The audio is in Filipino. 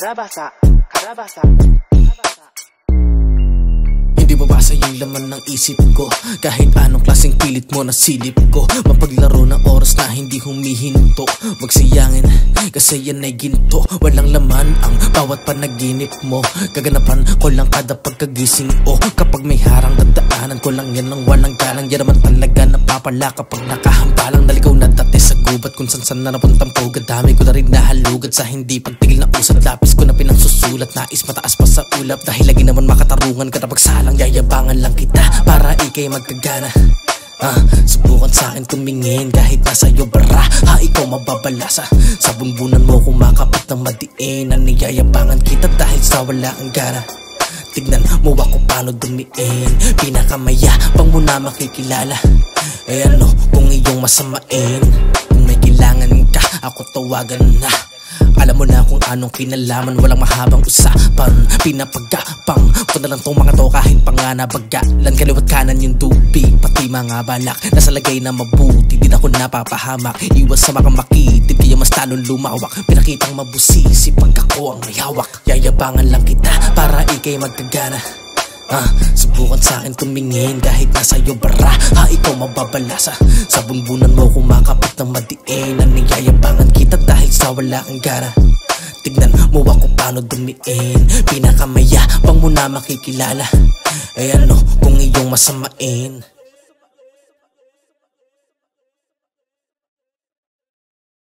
Karabasa. Hindi babasa yung laman ng isip ko, kahit anong klaseng pilit mo na silip ko. Mapaglaro ng oras na hindi humihinto, magsiyangin kasi yan ay ginto. Walang laman ang bawat panaginip mo, kaganapan ko lang kada pagkagising o kapag may harang dadaanan ko lang yan ang walang galang. Yan naman talaga napapala kapag nakahampalang naligaw na dati sa gubat kung san na napuntang pugad. Dami ko na rin nahalugad sa hindi pagpigil na usad. Lapis ko na pinangsusulat, nais mataas pa sa ulap, dahil lagi naman makatarungan kada pagsalang. Yayabangan lang kita para ikay magkagana. Subukan sa'kin tumingin kahit nasa iyo bara. Ikaw mababalasa sa bunbunan mo kumakapit ng madiin. Naniyayabangan kita dahil sa wala ang gana. Tignan mo ako paano dumiin, pinakamayabang mo na makikilala. Ano kung iyong masamain, kung may kailangan ka ako tawagan na. Alam mo na kung anong kinalaman, walang mahabang usapan, pinapagapang ko na lang tong mga to kahit panganabagalan. Kaliwat kanan yung tubig, pati mga balak nasa lagay na mabuti, di na ako napapahamak. Iwas sa mga makitid, kaya mas talong lumawak. Pinakitang mabusisi pag ako ang may hawak. Yayabangan lang kita para ikay magkagana. Subukan sa'kin tumingin kahit nasa iyo bara. Ikaw mababalasa sa bunbunan mo kumakapit ng madiin. Naniyayabangan kita dahil sa wala kang gana. Tignan mo ako paano dumiin, pinakamayabang mo na makikilala. Ano kung iyong masamain.